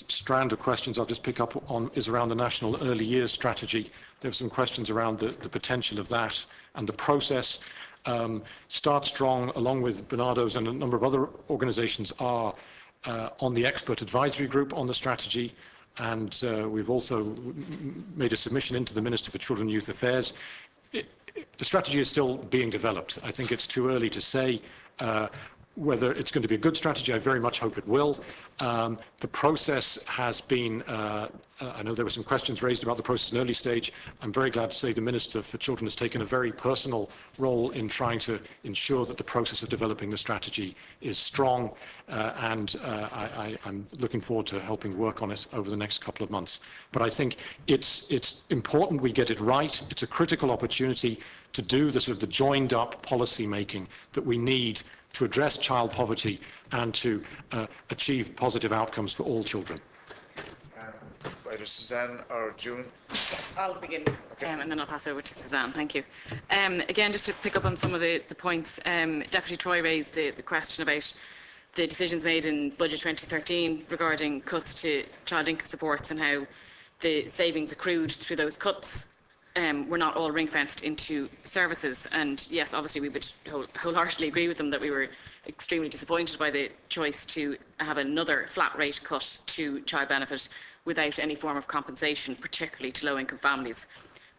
strand of questions I'll just pick up on is around the National Early Years Strategy. There were some questions around the potential of that and the process. Start Strong, along with Bernardo's and a number of other organisations, are on the expert advisory group on the strategy, and we've also made a submission into the Minister for Children and Youth Affairs. The strategy is still being developed. I think it's too early to say whether it's going to be a good strategy. I very much hope it will. The process has been, I know there were some questions raised about the process in early stage. I'm very glad to say the Minister for Children has taken a very personal role in trying to ensure that the process of developing the strategy is strong, and I'm looking forward to helping work on it over the next couple of months. But I think it's important we get it right. It's a critical opportunity to do the sort of the joined up policy making that we need to address child poverty and to achieve positive outcomes for all children. Either Suzanne or June? I'll begin, okay. And then I'll pass over to Suzanne. Thank you. Again, just to pick up on some of the points, Deputy Troy raised the question about the decisions made in Budget 2013 regarding cuts to child income supports and how the savings accrued through those cuts were not all ring-fenced into services. And yes, obviously we would wholeheartedly agree with them that we were extremely disappointed by the choice to have another flat rate cut to child benefit without any form of compensation, particularly to low-income families.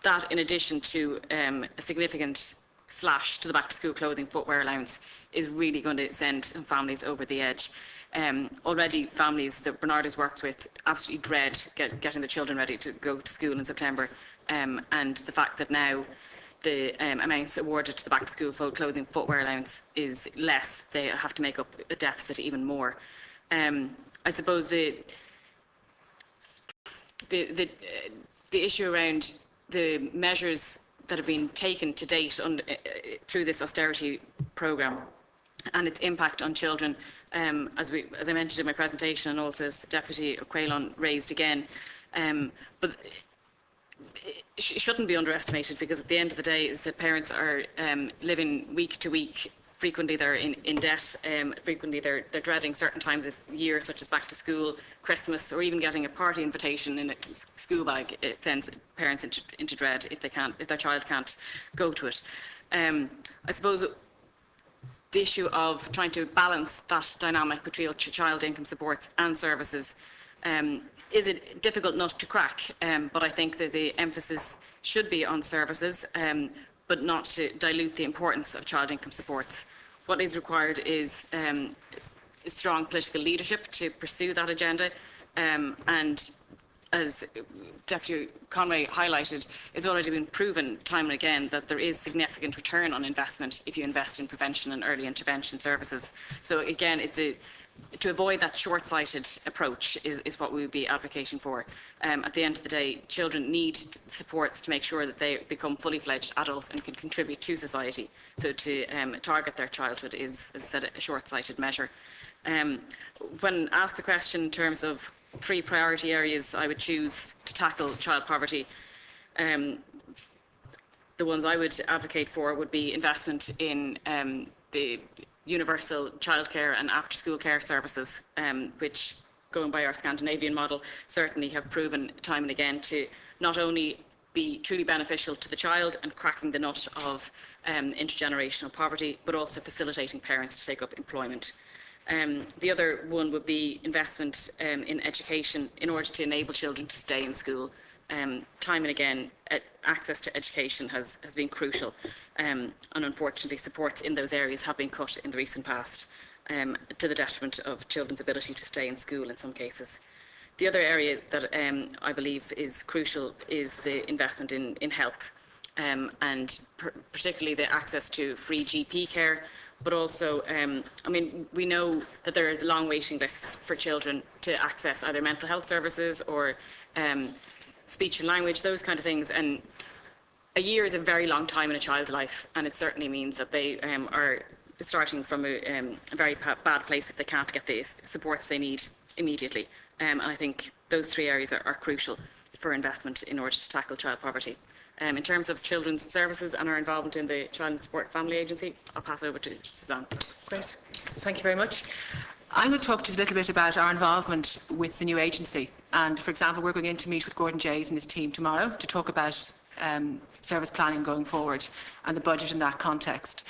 That, in addition to a significant slash to the back-to-school clothing footwear allowance, is really going to send some families over the edge. Already families that Bernard has worked with absolutely dread getting the children ready to go to school in September. And the fact that now the amounts awarded to the back-to-school clothing footwear allowance is less, they have to make up a deficit even more. I suppose the issue around the measures that have been taken to date through this austerity programme and its impact on children, as I mentioned in my presentation, and also as Deputy O'Quailon raised again, but it shouldn't be underestimated, because at the end of the day, is that parents are living week to week. Frequently they're in debt, frequently they're dreading certain times of year, such as back to school, Christmas, or even getting a party invitation in a school bag. It sends parents into dread if their child can't go to it. I suppose the issue of trying to balance that dynamic between child income supports and services is a difficult nut to crack, but I think that the emphasis should be on services, but not to dilute the importance of child income supports. What is required is strong political leadership to pursue that agenda, and as Deputy Conway highlighted, it's already been proven time and again that there is significant return on investment if you invest in prevention and early intervention services. So again, to avoid that short-sighted approach is what we would be advocating for. At the end of the day, children need supports to make sure that they become fully fledged adults and can contribute to society. So to target their childhood is, as I said, a short-sighted measure. When asked the question in terms of 3 priority areas I would choose to tackle child poverty, the ones I would advocate for would be investment in the universal childcare and after-school care services, which, going by our Scandinavian model, certainly have proven time and again to not only be truly beneficial to the child and cracking the nut of intergenerational poverty, but also facilitating parents to take up employment. The other one would be investment in education in order to enable children to stay in school. Time and again, access to education has been crucial, and unfortunately supports in those areas have been cut in the recent past, to the detriment of children's ability to stay in school in some cases. The other area that I believe is crucial is the investment in health, and particularly the access to free GP care, but also, I mean, we know that there is long waiting lists for children to access either mental health services or speech and language, those kind of things. And a year is a very long time in a child's life, and it certainly means that they are starting from a very bad place if they can't get the supports they need immediately. And I think those 3 areas are crucial for investment in order to tackle child poverty. In terms of children's services and our involvement in the Child and Support Family Agency, I'll pass over to Suzanne. Great, thank you very much. I'm going to talk to you a little bit about our involvement with the new agency. And, for example, we're going in to meet with Gordon Jays and his team tomorrow to talk about service planning going forward and the budget in that context.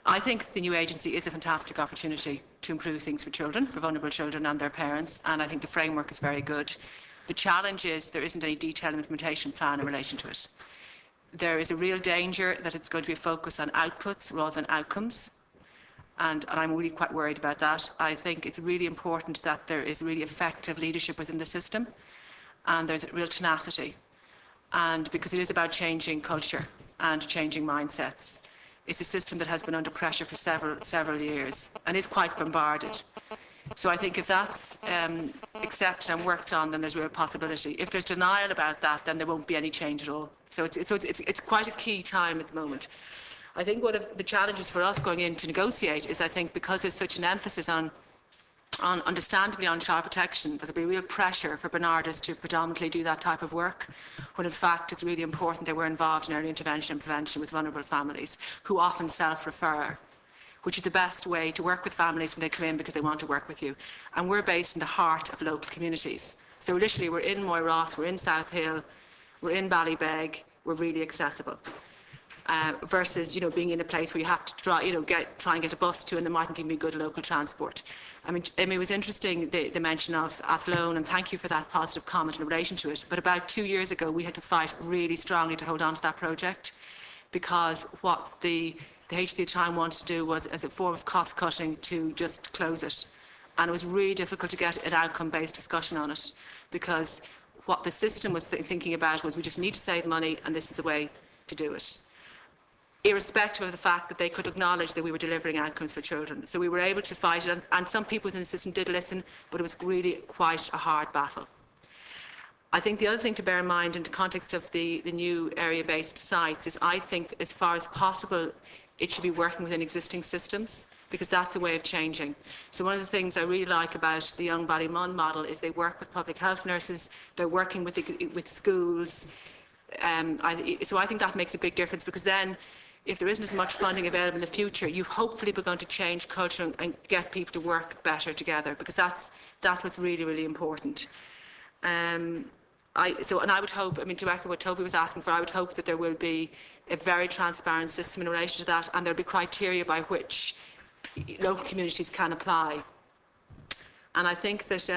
I think the new agency is a fantastic opportunity to improve things for children, for vulnerable children and their parents, and I think the framework is very good. The challenge is there isn't any detailed implementation plan in relation to it. There is a real danger that it's going to be a focus on outputs rather than outcomes. And I'm really quite worried about that. I think it's really important that there is really effective leadership within the system and there's a real tenacity. And because it is about changing culture and changing mindsets. It's a system that has been under pressure for several years and is quite bombarded. So I think if that's accepted and worked on, then there's real possibility. If there's denial about that, then there won't be any change at all. So it's quite a key time at the moment. I think one of the challenges for us going in to negotiate is, I think, because there's such an emphasis on understandably on child protection, that there'll be real pressure for Bernardas to predominantly do that type of work, when in fact it's really important that we're involved in early intervention and prevention with vulnerable families who often self-refer, which is the best way to work with families when they come in because they want to work with you. And we're based in the heart of local communities. So literally we're in Moyross, we're in South Hill, we're in Ballybeg, we're really accessible. Versus, being in a place where you have to try and get a bus to, and there mightn't even be good local transport. I mean, it was interesting, the mention of Athlone, and thank you for that positive comment in relation to it. But about 2 years ago, we had to fight really strongly to hold on to that project, because what the HC at the time wanted to do was, as a form of cost cutting, to just close it. And it was really difficult to get an outcome-based discussion on it, because what the system was thinking about was, we just need to save money, and this is the way to do it, irrespective of the fact that they could acknowledge that we were delivering outcomes for children. So we were able to fight it, and some people within the system did listen, but it was really quite a hard battle. I think the other thing to bear in mind in the context of the new area-based sites is, I think, as far as possible, it should be working within existing systems, because that's a way of changing. So one of the things I really like about the Young Ballymun model is they work with public health nurses, they're working with schools. So I think that makes a big difference, because then, if there isn't as much funding available in the future, you've hopefully begun to change culture and get people to work better together, because that's what's really, really important. And I would hope, to echo what Toby was asking for, I would hope that there will be a very transparent system in relation to that, and there'll be criteria by which local communities can apply. And I think that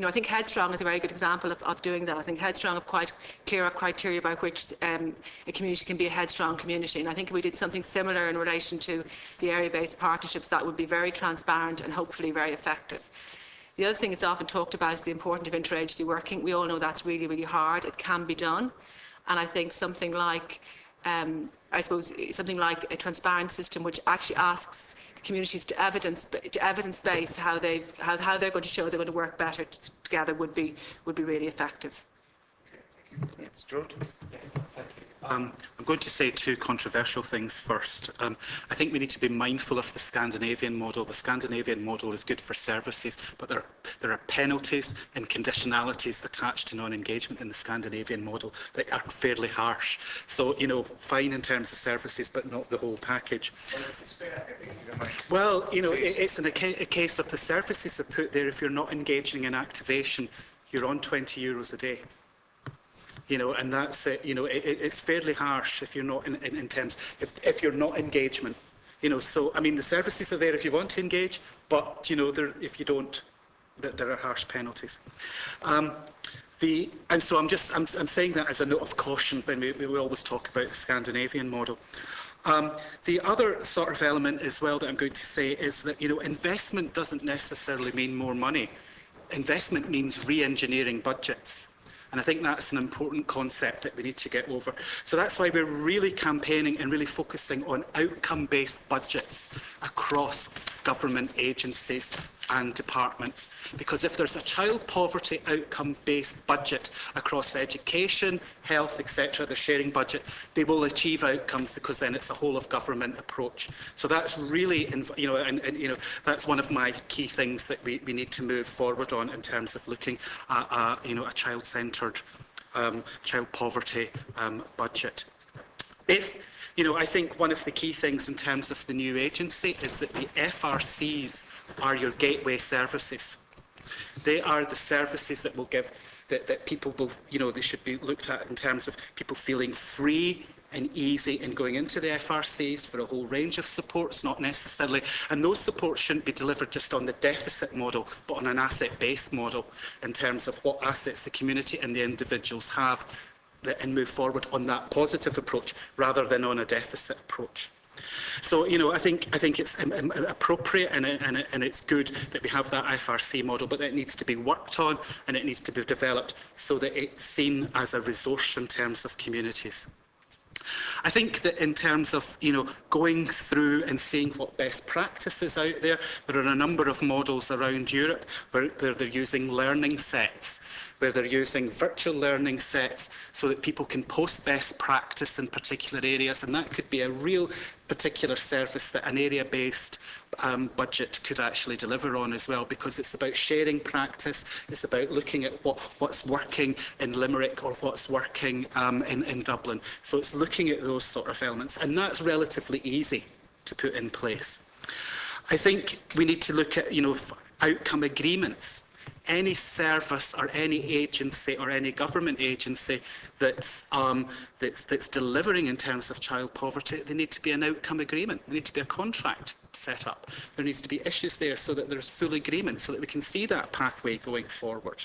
I think Headstrong is a very good example of doing that. I think Headstrong have quite clear criteria by which a community can be a Headstrong community. And I think if we did something similar in relation to the area-based partnerships, that would be very transparent and hopefully very effective. The other thing that's often talked about is the importance of interagency working. We all know that's really, really hard. It can be done. And I think something like, something like a transparent system which actually asks the communities to evidence-base how they're going to show they're going to work better together would be really effective. Yes, Gerard? Yes, thank you. I'm going to say two controversial things first. I think we need to be mindful of the Scandinavian model. The Scandinavian model is good for services, but there are penalties and conditionalities attached to non-engagement in the Scandinavian model that are fairly harsh. So, fine in terms of services, but not the whole package. Well, it's in a case of the services are put there. If you're not engaging in activation, you're on €20 a day. And that's it. It's fairly harsh if you're not in terms, if you're not engagement. So I mean, the services are there if you want to engage, but if you don't, there are harsh penalties. And so I'm saying that as a note of caution when we always talk about the Scandinavian model. The other sort of element as well that I'm going to say is that investment doesn't necessarily mean more money. Investment means re-engineering budgets. And I think that's an important concept that we need to get over. So that's why we're really campaigning and really focusing on outcome-based budgets across government agencies and departments. Because if there's a child poverty outcome-based budget across education, health, etc., the sharing budget, they will achieve outcomes, because then it's a whole of government approach. So that's really, that's one of my key things that we need to move forward on in terms of looking at a child-centred child poverty budget. You know, I think one of the key things in terms of the new agency is that the FRCs are your gateway services. They are the services that will give, that people will, you know, they should be looked at in terms of people feeling free and easy in going into the FRCs for a whole range of supports, not necessarily, and those supports shouldn't be delivered just on the deficit model, but on an asset-based model in terms of what assets the community and the individuals have, and move forward on that positive approach rather than on a deficit approach. So, you know, I think it's appropriate and it's good that we have that FRC model, but it needs to be worked on and it needs to be developed so that it's seen as a resource in terms of communities. I think that in terms of, you know, going through and seeing what best practice is out there, there are a number of models around Europe where they're using learning sets, where they're using virtual learning sets so that people can post best practice in particular areas, and that could be a real particular service that an area-based budget could actually deliver on as well, because it's about sharing practice, it's about looking at what's working in Limerick or what's working in Dublin. So it's looking at those sort of elements, and that's relatively easy to put in place. I think we need to look at, you know, outcome agreements. Any service or any agency or any government agency that's delivering in terms of child poverty, there needs to be an outcome agreement. There needs to be a contract set up. There needs to be issues there so that there's full agreement, so that we can see that pathway going forward.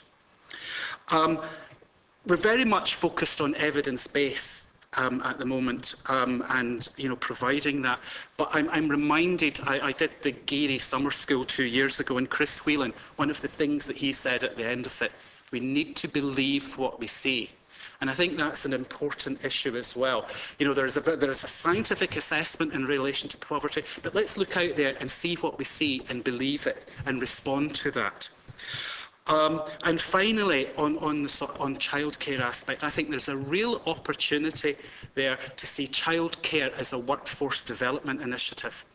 We're very much focused on evidence-based at the moment, and, you know, providing that. But I'm reminded, I did the Geary Summer School 2 years ago, and Chris Whelan, one of the things that he said at the end of it, we need to believe what we see. And I think that's an important issue as well. You know, there is a scientific assessment in relation to poverty, but let's look out there and see what we see and believe it and respond to that. And finally, on childcare aspect, I think there's a real opportunity there to see childcare as a workforce development initiative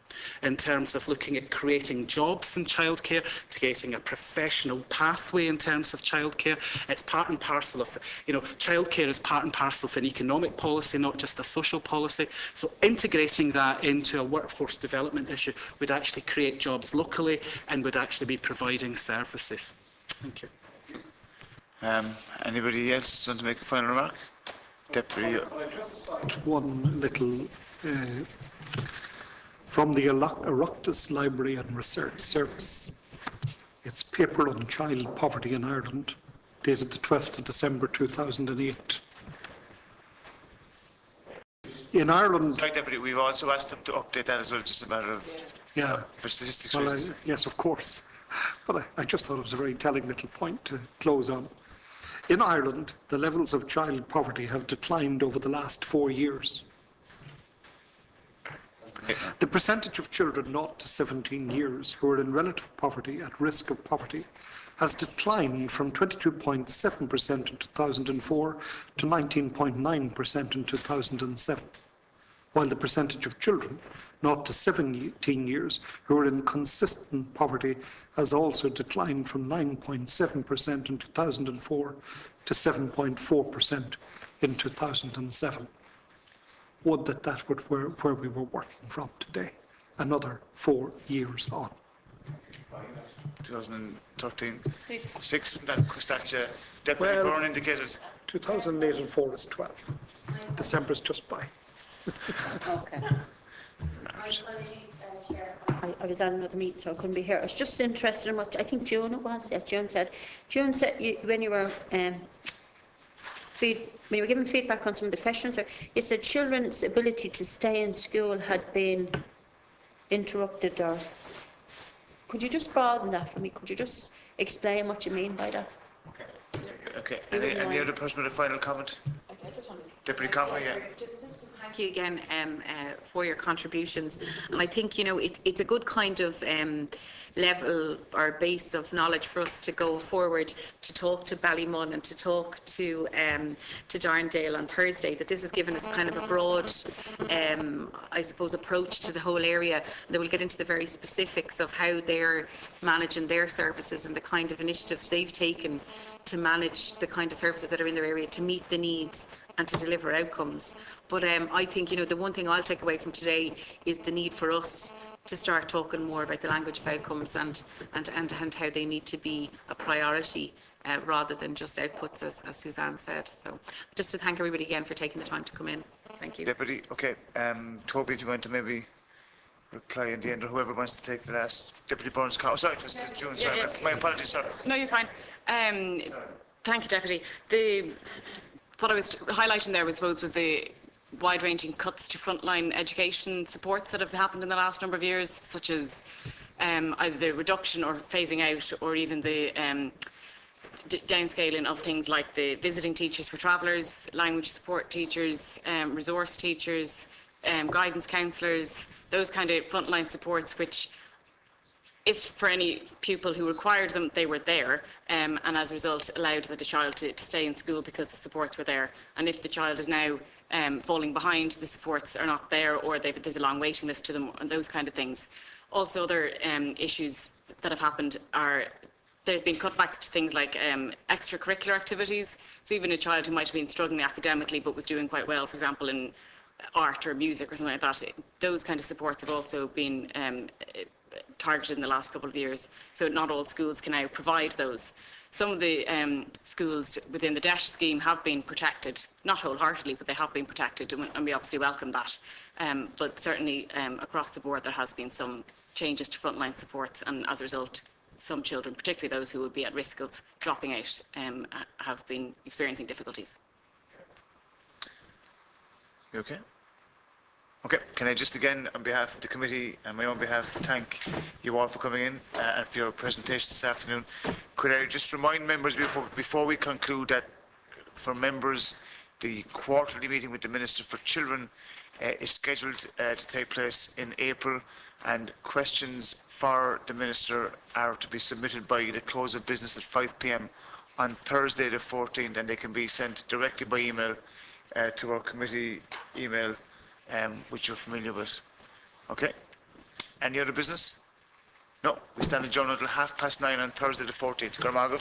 in terms of looking at creating jobs in childcare, to creating a professional pathway in terms of childcare. It's part and parcel of, you know, childcare is part and parcel of an economic policy, not just a social policy. So integrating that into a workforce development issue would actually create jobs locally and would actually be providing services. Thank you. Anybody else want to make a final remark? Deputy. One little from the Oireachtas Library and Research Service. It's paper on child poverty in Ireland, dated the 12th of December 2008. In Ireland... Sorry, Deputy, we've also asked them to update that as well, just a matter of for statistics reasons. Yes, of course. But I just thought it was a very telling little point to close on. In Ireland, the levels of child poverty have declined over the last 4 years. The percentage of children 0 to 17 years who are in relative poverty, at risk of poverty, has declined from 22.7% in 2004 to 19.9% in 2007, while the percentage of children 0 to 17 years who are in consistent poverty has also declined from 9.7% in 2004 to 7.4% in 2007. Would that would where we were working from today, another 4 years on. 2013, 6 from that Deputy Byrne indicated. 2008 and 4 is 12. December's just by. Okay. I was at another meeting, so I couldn't be here. I was just interested in what I think June it was. Yeah, June said when you were giving feedback on some of the questions, you said children's ability to stay in school had been interrupted. Or could you just broaden that for me? Could you just explain what you mean by that? Okay. Any other person with a final comment? Okay, I just wanted Deputy Conway, yeah. Thank you again for your contributions, and I think, you know, it's a good kind of level or base of knowledge for us to go forward to talk to Ballymun and to talk to Darndale on Thursday, that this has given us kind of a broad I suppose approach to the whole area. They will get into the very specifics of how they're managing their services and the kind of initiatives they've taken to manage the kind of services that are in their area to meet the needs and to deliver outcomes. But I think, the one thing I'll take away from today is the need for us to start talking more about the language of outcomes and how they need to be a priority rather than just outputs, as Suzanne said. So just to thank everybody again for taking the time to come in. Thank you. Deputy, okay. Toby, if you want to maybe reply in the end, or whoever wants to take the last. Deputy Burns, sorry, it was June, sorry. Yeah. My apologies, sorry. No, you're fine. Thank you, Deputy. What I was highlighting there, I suppose, was the wide-ranging cuts to frontline education supports that have happened in the last number of years, such as either the reduction or phasing out, or even the downscaling of things like the visiting teachers for travellers, language support teachers, resource teachers, guidance counsellors, those kind of frontline supports, which, if for any pupil who required them, they were there, and as a result allowed the child to stay in school because the supports were there. And if the child is now falling behind, the supports are not there, or there's a long waiting list to them, and those kind of things. Also, other issues that have happened are there's been cutbacks to things like extracurricular activities. So even a child who might have been struggling academically but was doing quite well, for example, in art or music or something like that, those kind of supports have also been targeted in the last couple of years. So not all schools can now provide those. Some of the schools within the DESH scheme have been protected, not wholeheartedly, but they have been protected, and we obviously welcome that. But certainly across the board there has been some changes to frontline supports, and as a result some children, particularly those who would be at risk of dropping out, have been experiencing difficulties. You okay? Okay, can I just again, on behalf of the committee and my own behalf, thank you all for coming in and for your presentation this afternoon. Could I just remind members before we conclude that for members, the quarterly meeting with the Minister for Children is scheduled to take place in April, and questions for the Minister are to be submitted by the close of business at 5 p.m. on Thursday the 14th, and they can be sent directly by email to our committee email, which you're familiar with. Okay. Any other business? No. We stand adjourned until 9:30 on Thursday the 14th. Good morning.